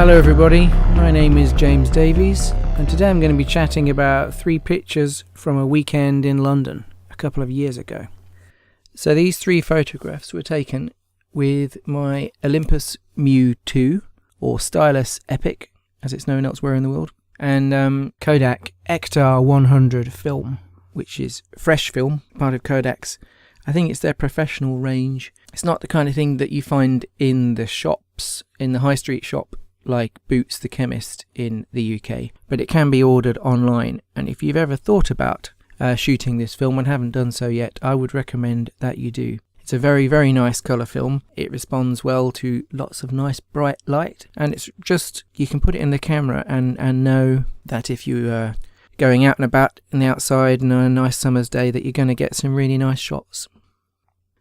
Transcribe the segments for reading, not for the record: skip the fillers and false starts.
Hello everybody, my name is James Davies and today I'm going to be chatting about 3 pictures from a weekend in London a couple of years ago. So these 3 photographs were taken with my Olympus Mju II, or Stylus Epic as it's known elsewhere in the world, and Kodak Ektar 100 film, which is fresh film, part of Kodak's, I think it's their professional range. It's not the kind of thing that you find in the shops, in the high street shop, like Boots the Chemist in the UK, but it can be ordered online. And if you've ever thought about shooting this film and haven't done so yet, I would recommend that you do. It's a very, very nice colour film. It responds well to lots of nice bright light, and it's just, you can put it in the camera and know that if you are going out and about in the outside on a nice summer's day, that you're going to get some really nice shots.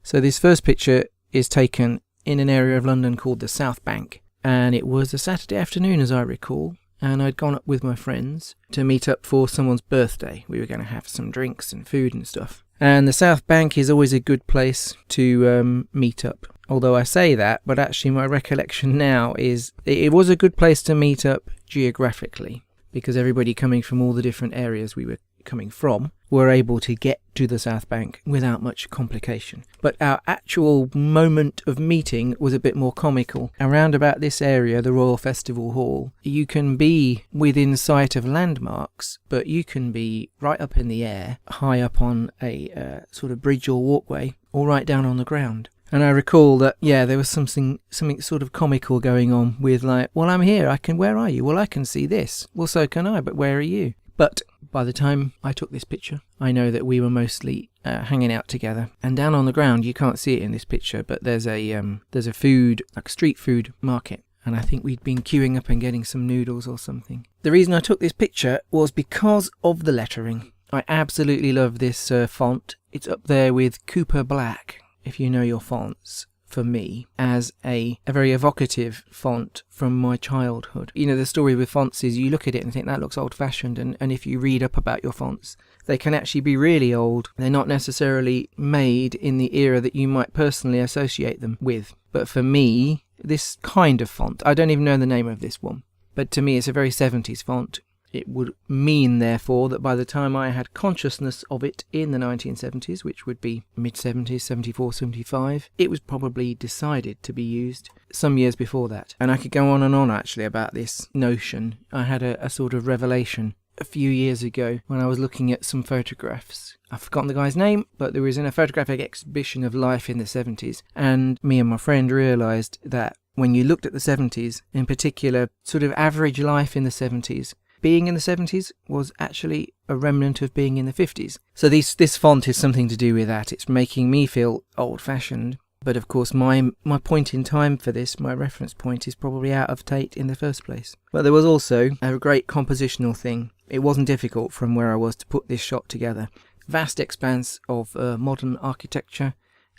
So this first picture is taken in an area of London called the South Bank, and it was a Saturday afternoon as I recall, and I'd gone up with my friends to meet up for someone's birthday. We were going to have some drinks and food and stuff. And the South Bank is always a good place to meet up. Although I say that, but actually my recollection now is it was a good place to meet up geographically, because everybody coming from all the different areas we were coming from were able to get to the South Bank without much complication. But our actual moment of meeting was a bit more comical. Around about this area, the Royal Festival Hall, you can be within sight of landmarks, but you can be right up in the air, high up on a sort of bridge or walkway, or right down on the ground. And I recall that, there was something sort of comical going on with like, well, I'm here, where are you? Well, I can see this. Well, so can I, but where are you? But by the time I took this picture, I know that we were mostly hanging out together. And down on the ground, you can't see it in this picture, but there's a food, like street food market. And I think we'd been queuing up and getting some noodles or something. The reason I took this picture was because of the lettering. I absolutely love this font. It's up there with Cooper Black, if you know your fonts, for me, as a very evocative font from my childhood. You know, the story with fonts is you look at it and think that looks old-fashioned, and if you read up about your fonts, they can actually be really old. They're not necessarily made in the era that you might personally associate them with. But for me, this kind of font, I don't even know the name of this one, but to me it's a very 70s font. It would mean, therefore, that by the time I had consciousness of it in the 1970s, which would be mid-70s, 74, 75, it was probably decided to be used some years before that. And I could go on and on, actually, about this notion. I had a sort of revelation a few years ago when I was looking at some photographs. I've forgotten the guy's name, but there was in a photographic exhibition of life in the 70s, and me and my friend realised that when you looked at the 70s, in particular, sort of average life in the 70s, being in the 70s was actually a remnant of being in the 50s. So this font is something to do with that. It's making me feel old-fashioned. But of course my point in time for this, my reference point, is probably out of date in the first place. But there was also a great compositional thing. It wasn't difficult from where I was to put this shot together. Vast expanse of modern architecture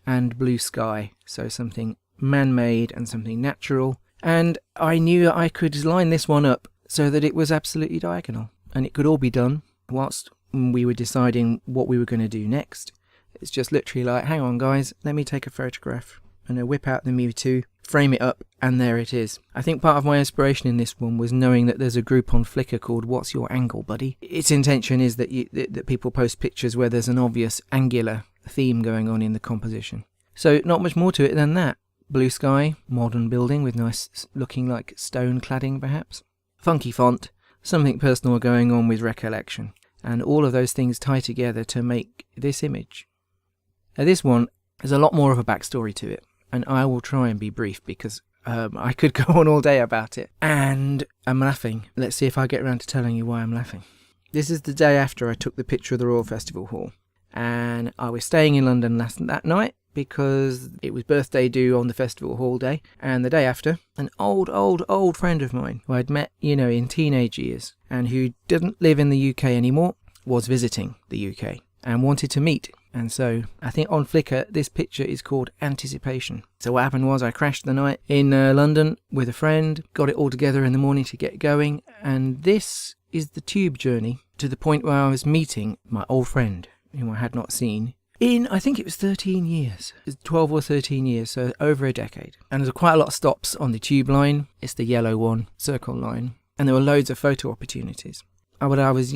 and blue sky. So something man-made and something natural. And I knew I could line this one up so that it was absolutely diagonal, and it could all be done whilst we were deciding what we were going to do next. It's just literally like, hang on guys, let me take a photograph, and I whip out the Mju II, frame it up, and there it is. I think part of my inspiration in this one was knowing that there's a group on Flickr called What's Your Angle, Buddy? Its intention is that that people post pictures where there's an obvious angular theme going on in the composition. So not much more to it than that. Blue sky, modern building with nice looking like stone cladding perhaps. Funky font, something personal going on with recollection, and all of those things tie together to make this image. Now this one has a lot more of a backstory to it, and I will try and be brief because I could go on all day about it. And I'm laughing. Let's see if I get around to telling you why I'm laughing. This is the day after I took the picture of the Royal Festival Hall, and I was staying in London that night because it was birthday due on the Festival Hall day, and the day after, an old friend of mine who I'd met, in teenage years, and who didn't live in the UK anymore, was visiting the UK and wanted to meet. And so I think on Flickr this picture is called Anticipation. So what happened was I crashed the night in London with a friend, got it all together in the morning to get going, and this is the tube journey to the point where I was meeting my old friend whom I had not seen I think it was 13 years. It was 12 or 13 years, so over a decade. And there's quite a lot of stops on the tube line. It's the yellow one, Circle Line. And there were loads of photo opportunities. I was,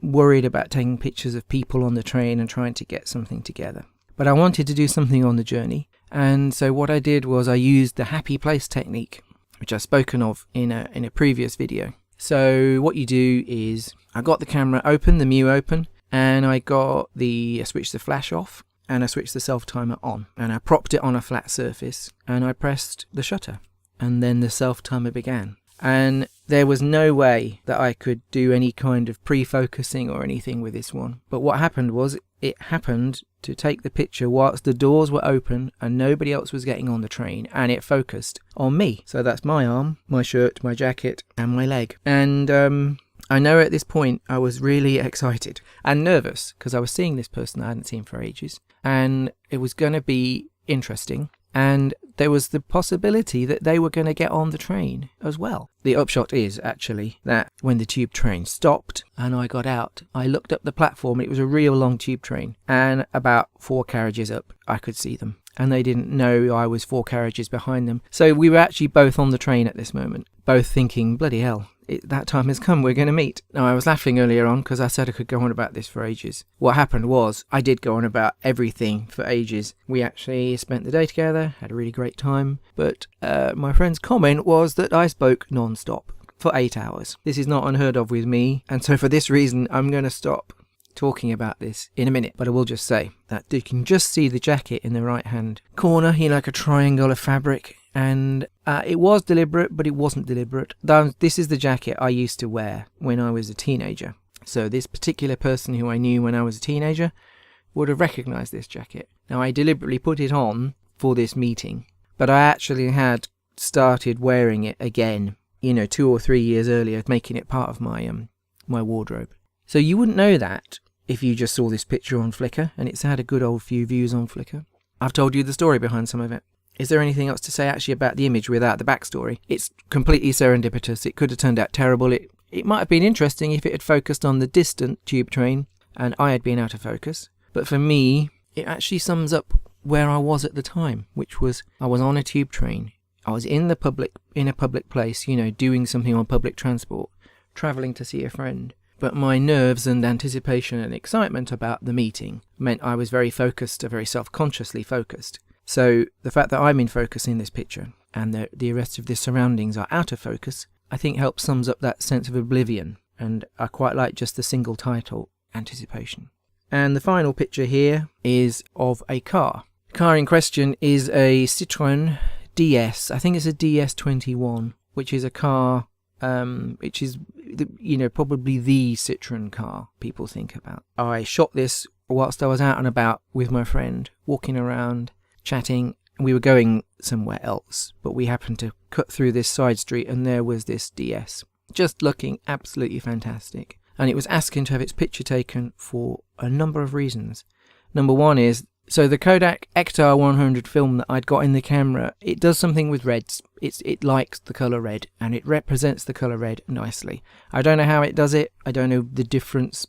worried about taking pictures of people on the train and trying to get something together. But I wanted to do something on the journey. And so what I did was I used the happy place technique, which I've spoken of in a previous video. So what you do is I got the camera open, the Mju open, and I switched the flash off and I switched the self timer on, and I propped it on a flat surface and I pressed the shutter, and then the self timer began. And there was no way that I could do any kind of pre-focusing or anything with this one. But what happened was it happened to take the picture whilst the doors were open and nobody else was getting on the train, and it focused on me. So that's my arm, my shirt, my jacket and my leg. And I know at this point I was really excited and nervous because I was seeing this person I hadn't seen for ages, and it was going to be interesting. And there was the possibility that they were going to get on the train as well. The upshot is actually that when the tube train stopped and I got out, I looked up the platform. It was a real long tube train, and about 4 carriages up I could see them, and they didn't know I was 4 carriages behind them. So we were actually both on the train at this moment, both thinking, bloody hell, that time has come, we're going to meet. Now, I was laughing earlier on because I said I could go on about this for ages. What happened was I did go on about everything for ages. We actually spent the day together, had a really great time, but my friend's comment was that I spoke non-stop for 8 hours. This is not unheard of with me, and so for this reason I'm going to stop talking about this in a minute. But I will just say that you can just see the jacket in the right hand corner, like a triangle of fabric. And it was deliberate, but it wasn't deliberate. This is the jacket I used to wear when I was a teenager. So this particular person who I knew when I was a teenager would have recognized this jacket. Now, I deliberately put it on for this meeting, but I actually had started wearing it again, 2 or 3 years earlier, making it part of my my wardrobe. So you wouldn't know that if you just saw this picture on Flickr, and it's had a good old few views on Flickr. I've told you the story behind some of it. Is there anything else to say actually about the image without the backstory? It's completely serendipitous. It could have turned out terrible. It might have been interesting if it had focused on the distant tube train and I had been out of focus. But for me, it actually sums up where I was at the time, which was I was on a tube train. I was in a public place, doing something on public transport, travelling to see a friend. But my nerves and anticipation and excitement about the meeting meant I was very focused, very self-consciously focused. So the fact that I'm in focus in this picture and the rest of the surroundings are out of focus, I think helps sums up that sense of oblivion. And I quite like just the single title, Anticipation. And the final picture here is of a car. The car in question is a Citroën DS. I think it's a DS21, which is a car which is probably the Citroën car people think about. I shot this whilst I was out and about with my friend, walking around, chatting. We were going somewhere else, but we happened to cut through this side street and there was this DS, just looking absolutely fantastic. And it was asking to have its picture taken for a number of reasons. Number one is, so the Kodak Ektar 100 film that I'd got in the camera, it does something with reds. It likes the colour red, and it represents the colour red nicely. I don't know how it does it. I don't know the difference,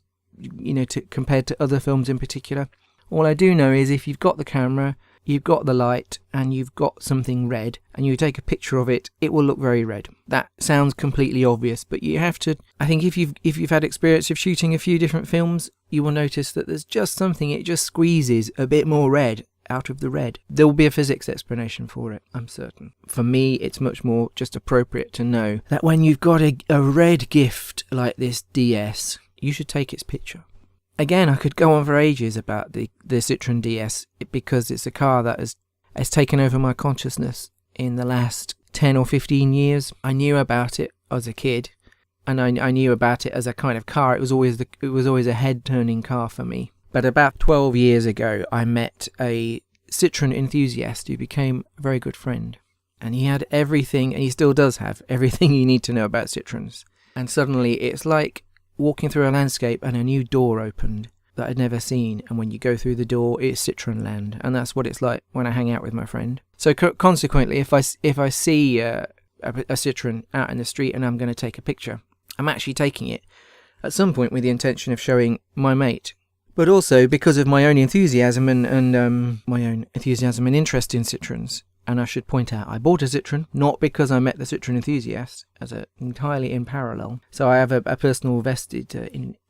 compared to other films in particular. All I do know is if you've got the camera, you've got the light, and you've got something red, and you take a picture of it, it will look very red. That sounds completely obvious, but you have to, I think if you've had experience of shooting a few different films, you will notice that there's just something, it just squeezes a bit more red out of the red. There will be a physics explanation for it, I'm certain. For me, it's much more just appropriate to know that when you've got a red gift like this DS, you should take its picture. Again, I could go on for ages about the Citroën DS because it's a car that has taken over my consciousness in the last 10 or 15 years. I knew about it as a kid, and I knew about it as a kind of car. It was always a head-turning car for me. But about 12 years ago, I met a Citroën enthusiast who became a very good friend. And he had everything, and he still does have everything you need to know about Citroëns. And suddenly, it's like walking through a landscape and a new door opened that I'd never seen, and when you go through the door, it's Citroën land, and that's what it's like when I hang out with my friend. So consequently, if I see a Citroën out in the street and I'm going to take a picture, I'm actually taking it at some point with the intention of showing my mate. but also because of my own enthusiasm and my own enthusiasm and interest in Citroens. And I should point out, I bought a Citroen, not because I met the Citroen enthusiast, as entirely in parallel. So I have a personal vested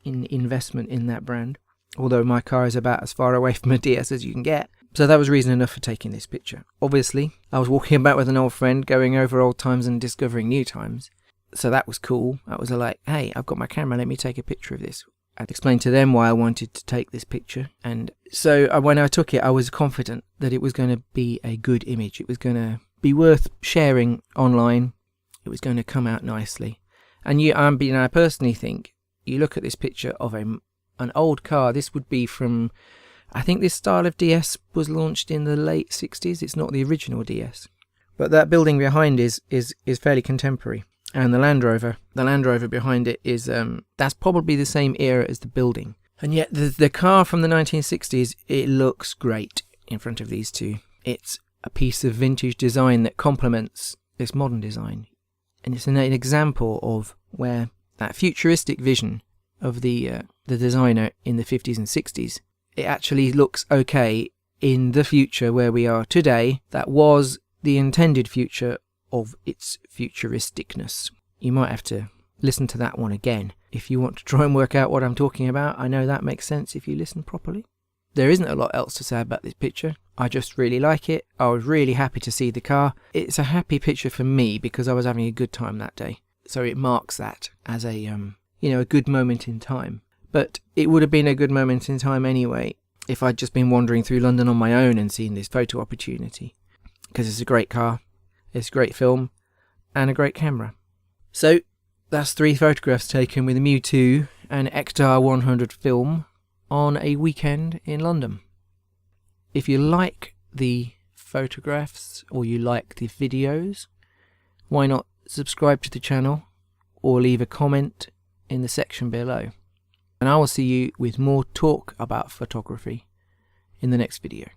investment in that brand, although my car is about as far away from a DS as you can get. So that was reason enough for taking this picture. Obviously, I was walking about with an old friend, going over old times and discovering new times. So that was cool. That was like, hey, I've got my camera, let me take a picture of this. I'd explained to them why I wanted to take this picture, and so when I took it, I was confident that it was going to be a good image. It was going to be worth sharing online. It was going to come out nicely. And I personally think, you look at this picture of an old car, this would be from, I think this style of DS was launched in the late 60s. It's not the original DS. But that building behind is fairly contemporary. And the Land Rover behind it is, that's probably the same era as the building. And yet the car from the 1960s, it looks great in front of these two. It's a piece of vintage design that complements this modern design. And it's an example of where that futuristic vision of the designer in the 50s and 60s, it actually looks okay in the future where we are today. That was the intended future of its futuristicness. You might have to listen to that one again if you want to try and work out what I'm talking about. I know that makes sense if you listen properly. There isn't a lot else to say about this picture. I just really like it. I was really happy to see the car. It's a happy picture for me because I was having a good time that day. So it marks that as a a good moment in time. But it would have been a good moment in time anyway if I'd just been wandering through London on my own and seen this photo opportunity. Because it's a great car. It's a great film and a great camera. So that's 3 photographs taken with a Mju II and Ektar 100 film on a weekend in London. If you like the photographs or you like the videos, why not subscribe to the channel or leave a comment in the section below. And I will see you with more talk about photography in the next video.